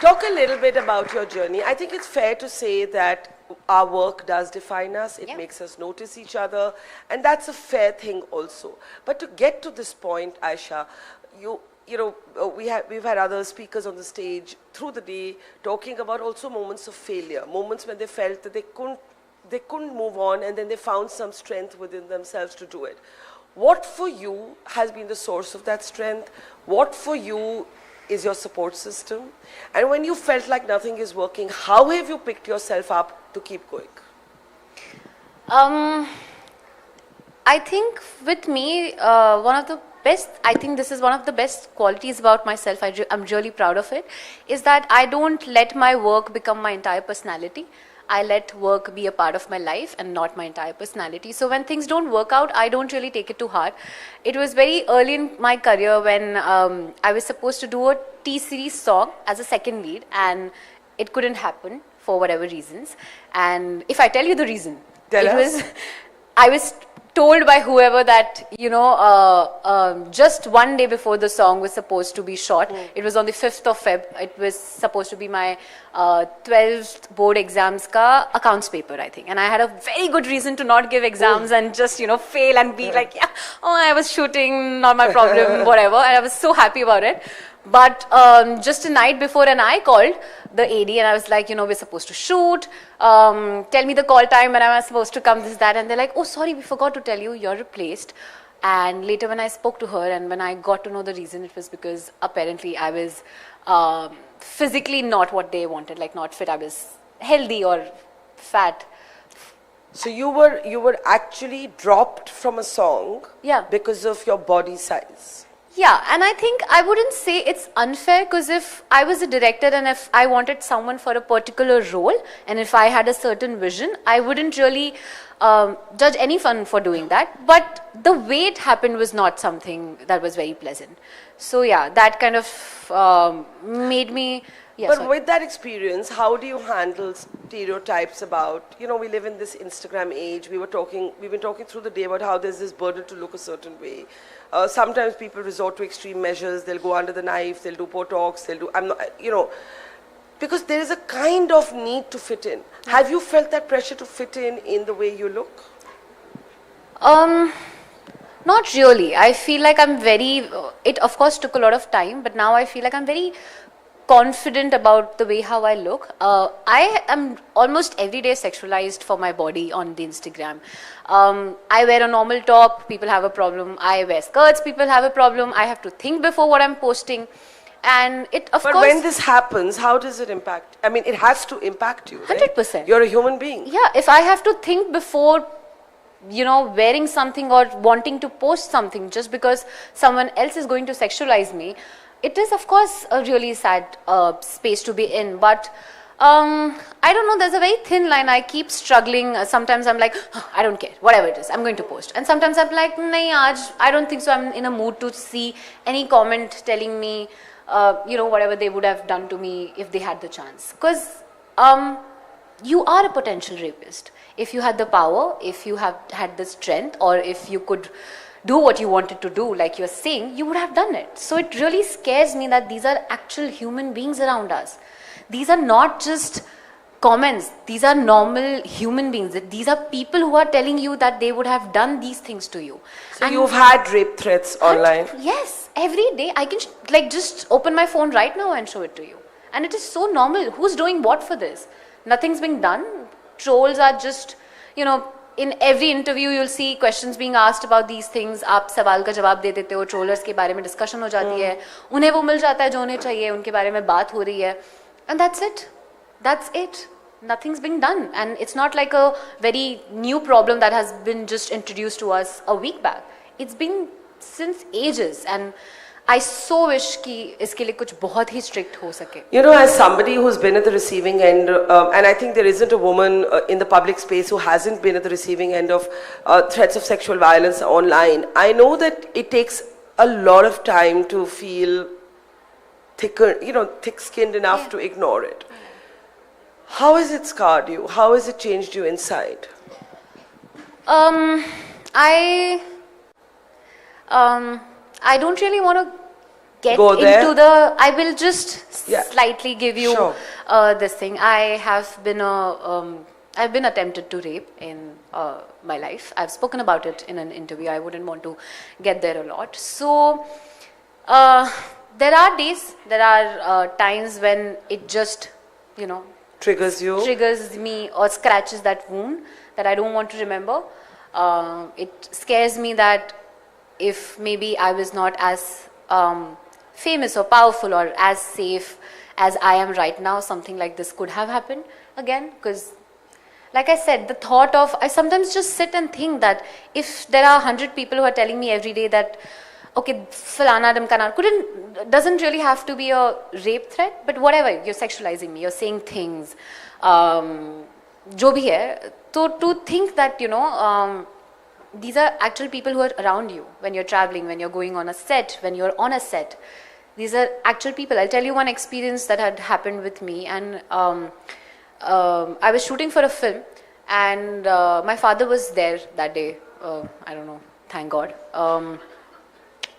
Talk a little bit about your journey. I think it's fair to say that our work does define us. It makes us notice each other, and that's a fair thing also. But to get to this point, Ayesha, we've had other speakers on the stage through the day talking about also moments of failure, moments when they felt that they couldn't move on, and then they found some strength within themselves to do it. What for you has been the source of that strength? What for you is your support system? And when you felt like nothing is working, how have you picked yourself up to keep going? I think with me, I think this is one of the best qualities about myself, I'm really proud of it, is that I don't let my work become my entire personality. I let work be a part of my life and not my entire personality. So when things don't work out, I don't really take it to heart. It was very early in my career when I was supposed to do a T-series song as a second lead, and it couldn't happen for whatever reasons. And if I tell you the reason, I was told by whoever that, just one day before the song was supposed to be shot, it was on the 5th of Feb, it was supposed to be my 12th board exams ka accounts paper, I think. And I had a very good reason to not give exams and just, fail and be like, I was shooting, not my problem, whatever. And I was so happy about it. But just a night before, and I called the AD and I was like, we're supposed to shoot. Tell me the call time when I was supposed to come, this, that. And they're like, oh, sorry, we forgot to tell you, you're replaced. And later when I spoke to her and when I got to know the reason, it was because apparently I was physically not what they wanted, like not fit. I was healthy or fat. So you were actually dropped from a song because of your body size. Yeah, and I think I wouldn't say it's unfair, because if I was a director and if I wanted someone for a particular role and if I had a certain vision, I wouldn't really judge anyone for doing that. But the way it happened was not something that was very pleasant. So yeah, that kind of made me... But with that experience, how do you handle stereotypes about, we live in this Instagram age. We've been talking through the day about how there's this burden to look a certain way. Sometimes people resort to extreme measures. They'll go under the knife, they'll do Botox, because there is a kind of need to fit in. Have you felt that pressure to fit in the way you look? Not really. I feel like it of course took a lot of time, but now I feel like I'm very confident about the way how I look. I am almost every day sexualized for my body on the Instagram. I wear a normal top, people have a problem. I wear skirts, people have a problem. I have to think before what I'm posting. And it, of course... But when this happens, how does it impact? I mean, it has to impact you, right? 100%. You're a human being. Yeah, if I have to think before, wearing something or wanting to post something just because someone else is going to sexualize me, it is, of course, a really sad space to be in. But I don't know, there's a very thin line. I keep struggling. Sometimes I'm like, I don't care, whatever it is, I'm going to post. And sometimes I'm like, nahi, aaj, I don't think so. I'm in a mood to see any comment telling me, whatever they would have done to me if they had the chance. Because you are a potential rapist. If you had the power, if you have had the strength, or if you could do what you wanted to do, like you're saying, you would have done it. So it really scares me that these are actual human beings around us. These are not just comments. These are normal human beings. These are people who are telling you that they would have done these things to you. So you've had rape threats online? Yes, every day. I can just open my phone right now and show it to you. And it is so normal. Who's doing what for this? Nothing's being done. Trolls are just, in every interview you'll see questions being asked about these things. आप सवाल का जवाब दे देते हो, trollers के बारे में discussion हो जाती है, उन्हें वो मिल जाता है जो उन्हें चाहिए, उनके बारे में बात हो रही है, and that's it. Nothing's being done, and it's not like a very new problem that has been just introduced to us a week back. It's been since ages, and I so wish कि इसके लिए कुछ बहुत ही strict हो सके. As somebody who's been at the receiving end, and I think there isn't a woman in the public space who hasn't been at the receiving end of threats of sexual violence online, I know that it takes a lot of time to feel thick-skinned enough to ignore it. How has it scarred you? How has it changed you inside? I don't really want to get go there. into the, I will just Yeah. slightly give you Sure. this thing. I've been attempted to rape in my life. I've spoken about it in an interview. I wouldn't want to get there a lot. So there are days, there are times when it just, you know, Triggers you. triggers me or scratches that wound that I don't want to remember. It scares me that if maybe I was not as famous or powerful or as safe as I am right now, something like this could have happened again. Because like I said, the thought of, I sometimes just sit and think that if there are 100 people who are telling me every day that, okay, falana damkana, doesn't really have to be a rape threat, but whatever, you're sexualizing me, you're saying things, jo bhi hai, so to think that, you know, these are actual people who are around you when you're traveling, when you're going on a set, when you're on a set. These are actual people. I'll tell you one experience that had happened with me, and I was shooting for a film, and my father was there that day. I don't know, thank God.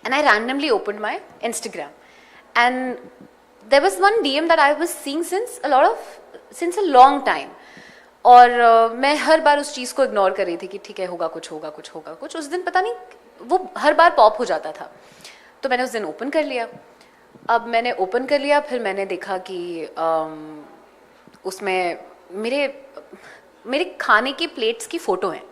And I randomly opened my Instagram, and there was one DM that I was seeing since a long time. और मैं हर बार उस चीज़ को ignore कर रही थी कि ठीक है, होगा कुछ उस दिन पता नहीं वो हर बार पॉप हो जाता था, तो मैंने उस दिन ओपन कर लिया. अब मैंने ओपन कर लिया, फिर मैंने देखा कि उसमें मेरे खाने की प्लेट्स की फ़ोटो हैं.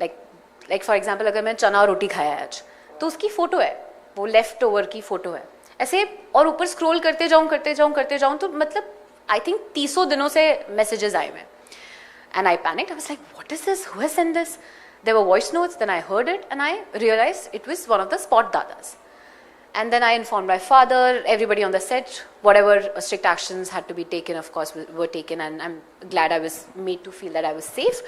लाइक फॉर एग्जांपल, अगर मैं चना और रोटी खाया है आज, तो उसकी फ़ोटो है, वो लेफ़्ट ओवर की फ़ोटो है ऐसे. और ऊपर स्क्रॉल करते जाऊँ तो मतलब आई थिंक 300 दिनों से मैसेजेस आए हुए. And I panicked. I was like, what is this? Who has sent this? There were voice notes. Then I heard it and I realized it was one of the spot dadas. And then I informed my father, everybody on the set, whatever strict actions had to be taken, of course, were taken. And I'm glad I was made to feel that I was safe.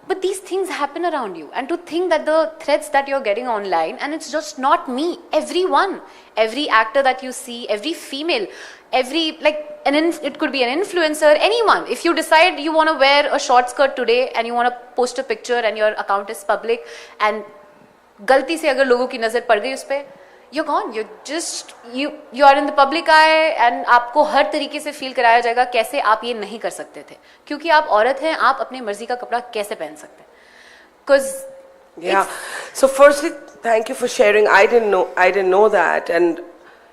But these things happen around you. And to think that the threats that you're getting online, and it's just not me, everyone, every actor that you see, every female, it could be an influencer, anyone. If you decide you want to wear a short skirt today and you want to post a picture and your account is public, and गलती से अगर लोगों की नजर पड़ गई उस पे, you're gone. You are in the public eye, and आपको हर तरीके से फील कराया जाएगा कैसे आप ये नहीं कर सकते थे, क्योंकि आप औरत हैं, आप अपनी मर्जी का कपड़ा कैसे पहन सकते हैं. Because yeah. So firstly, thank you for sharing. I didn't know that, and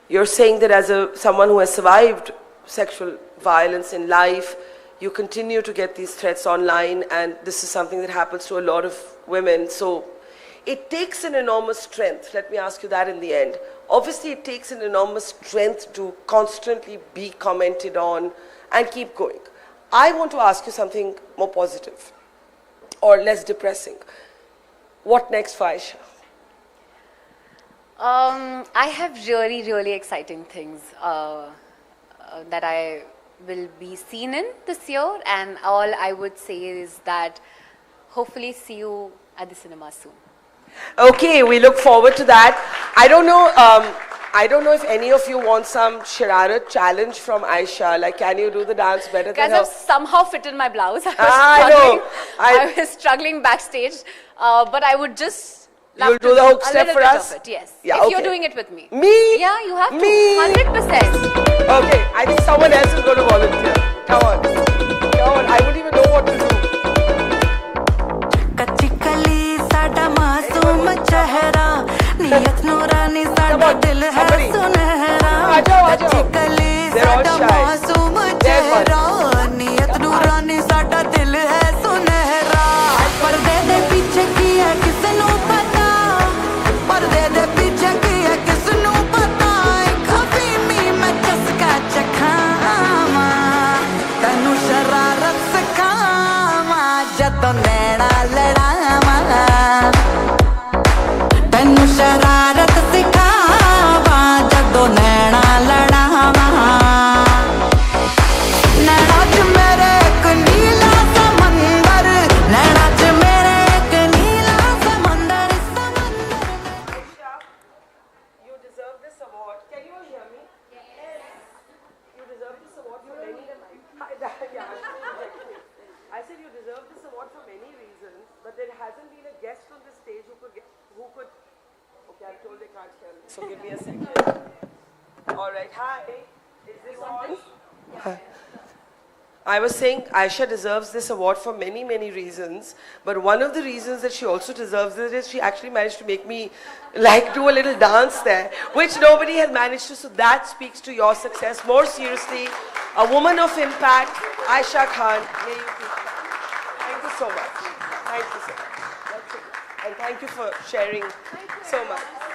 you're saying that as someone who has survived sexual violence in life, you continue to get these threats online, and this is something that happens to a lot of women. So it takes an enormous strength. Let me ask you that in the end. Obviously, it takes an enormous strength to constantly be commented on and keep going. I want to ask you something more positive or less depressing. What next for Ayesha? I have really exciting things that I will be seen in this year, and all I would say is that hopefully see you at the cinema soon. Okay, we look forward to that. I don't know if any of you want some Shararat challenge from Ayesha. Like, can you do the dance better than her? Guys, I've somehow fit in my blouse. I was struggling backstage, but I would just You'll do the hook step for us? Yes. Yeah, if okay. you're doing it with me. Me? Yeah, you have to. Me? 100%. Okay, I think someone else is going to volunteer. Come on. Come on, I wouldn't even know what to do. कच्ची साडा मासूम चेहरा नियत नूरानी साडा दिल है सुनहरा कच्ची कली साडा मासूम चेहरा नियत नूरानी साडा दिल है सुनहरा पर्दे दे पीछे की है किसनू पता पर्दे दे पीछे की है किसनू पता कभी मी मैं चस्का चखावा तैनू शरारत सिखावा जदों नैना तैनू शरारत सिखावा जदों नैना लड़ावा नैना च मेरे एक नीला समंदर नैना च मेरे एक नीला समंदर You deserve this award. Can you all hear me? Yes. You deserve this award for many I said you deserve this award for many reasons, but there hasn't been a guest on the stage who could. Okay, I'm told they can't hear me, so give me a second. right. Hi. Is this on? Hi. I was saying Ayesha deserves this award for many, many reasons. But one of the reasons that she also deserves it is she actually managed to make me like do a little dance there, which nobody has managed to. So that speaks to your success. More seriously, a woman of impact, Ayesha Khan. Thank you so much. Thank you so much. And thank you for sharing so much.